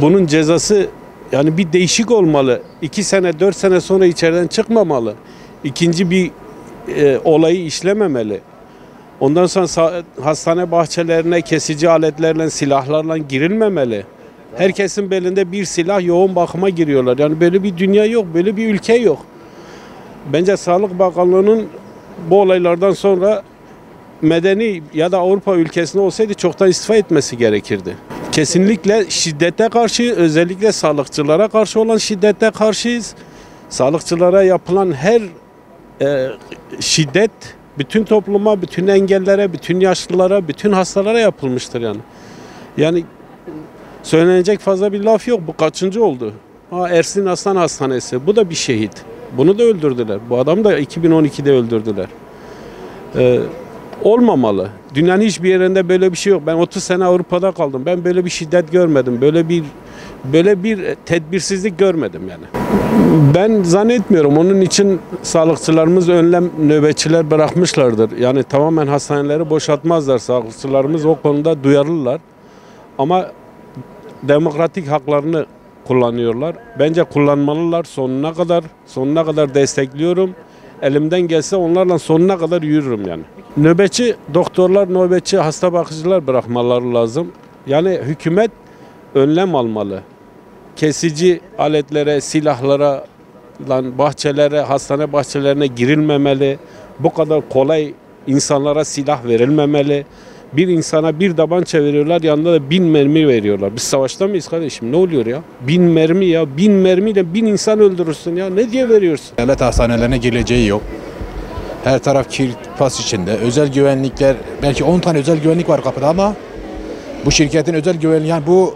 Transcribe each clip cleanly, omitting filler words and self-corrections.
Bunun cezası yani bir değişik olmalı. 2 sene 4 sene sonra içeriden çıkmamalı. İkinci bir olayı işlememeli. Ondan sonra hastane bahçelerine kesici aletlerle, silahlarla girilmemeli. Herkesin belinde bir silah, yoğun bakıma giriyorlar. Yani böyle bir dünya yok, böyle bir ülke yok. Bence Sağlık Bakanlığı'nın bu olaylardan sonra medeni ya da Avrupa ülkesinde olsaydı çoktan istifa etmesi gerekirdi. Kesinlikle şiddete karşı, özellikle sağlıkçılara karşı olan şiddete karşıyız. Sağlıkçılara yapılan her şiddet bütün topluma, bütün engellere, bütün yaşlılara, bütün hastalara yapılmıştır yani. Yani söylenecek fazla bir laf yok. Bu kaçıncı oldu? Ersin Aslan Hastanesi. Bu da bir şehit. Bunu da öldürdüler. Bu adamı da 2012'de öldürdüler. Olmamalı. Dünyanın hiçbir yerinde böyle bir şey yok. Ben 30 sene Avrupa'da kaldım. Ben böyle bir şiddet görmedim. Böyle bir tedbirsizlik görmedim yani. Ben zannetmiyorum. Onun için sağlıkçılarımız önlem nöbetçiler bırakmışlardır. Yani tamamen hastaneleri boşaltmazlar. Sağlıkçılarımız o konuda duyarlılar. Ama demokratik haklarını kullanıyorlar. Bence kullanmalılar sonuna kadar destekliyorum. Elimden gelse onlarla sonuna kadar yürürüm yani. Nöbetçi doktorlar, nöbetçi hasta bakıcılar bırakmaları lazım. Yani hükümet önlem almalı. Kesici aletlere, silahlara, bahçelere, hastane bahçelerine girilmemeli. Bu kadar kolay insanlara silah verilmemeli. Bir insana bir tabanca veriyorlar, yanında da 1000 mermi veriyorlar. Biz savaşta mıyız kardeşim? Ne oluyor ya? 1000 mermi ya. 1000 mermiyle 1000 insan öldürürsün ya. Ne diye veriyorsun? Devlet hastanelerine girileceği yok. Her taraf kirpas içinde. Özel güvenlikler, belki 10 tane özel güvenlik var kapıda ama bu şirketin özel güvenliği, yani bu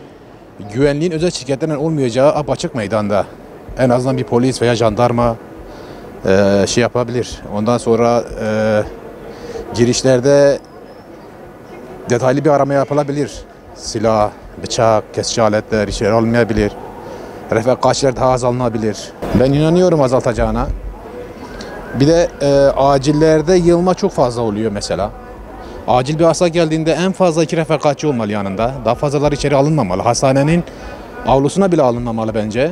güvenliğin özel şirketlerden olmayacağı apaçık meydanda. En azından bir polis veya jandarma şey yapabilir. Ondan sonra girişlerde detaylı bir arama yapılabilir. Silah, bıçak, kesici aletler içeri alınmayabilir. Refakatçiler daha az alınabilir. Ben inanıyorum azaltacağına. Bir de acillerde yığılma çok fazla oluyor mesela. Acil bir hasta geldiğinde en fazla 2 refakatçi olmalı yanında. Daha fazlalar içeri alınmamalı. Hastanenin avlusuna bile alınmamalı bence.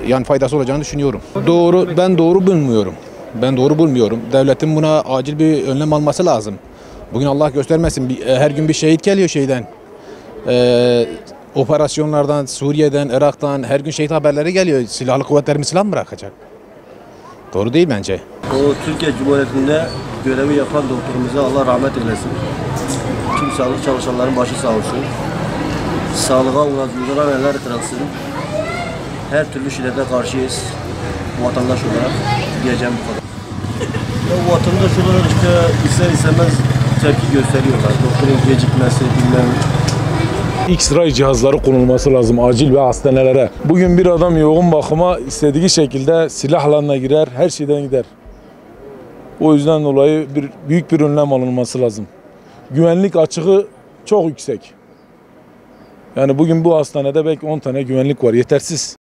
Yani faydası olacağını düşünüyorum. Ben doğru bulmuyorum. Devletin buna acil bir önlem alması lazım. Bugün Allah göstermesin her gün bir şehit geliyor şeyden. Operasyonlardan, Suriye'den, Irak'tan her gün şehit haberleri geliyor. Silahlı kuvvetlerimiz silah mı bırakacak? Doğru değil bence. O Türkiye Cumhuriyeti'nde görevi yapan doktorumuza Allah rahmet eylesin. Tüm sağlık çalışanların başı sağ olsun. Sağlığa uğraşanlara eller kırılsın. Her türlü şiddete karşıyız. Vatandaş olarak diyeceğim bu kadar. Ya vatandaş olarak işte ister istemez tepki gösteriyorlar. Doktorun gecikmesi, bilmem. X-ray cihazları konulması lazım acil ve hastanelere. Bugün bir adam yoğun bakıma istediği şekilde silahla girer, her şeyden gider. O yüzden dolayı büyük bir önlem alınması lazım. Güvenlik açığı çok yüksek. Yani bugün bu hastanede belki 10 tane güvenlik var, yetersiz.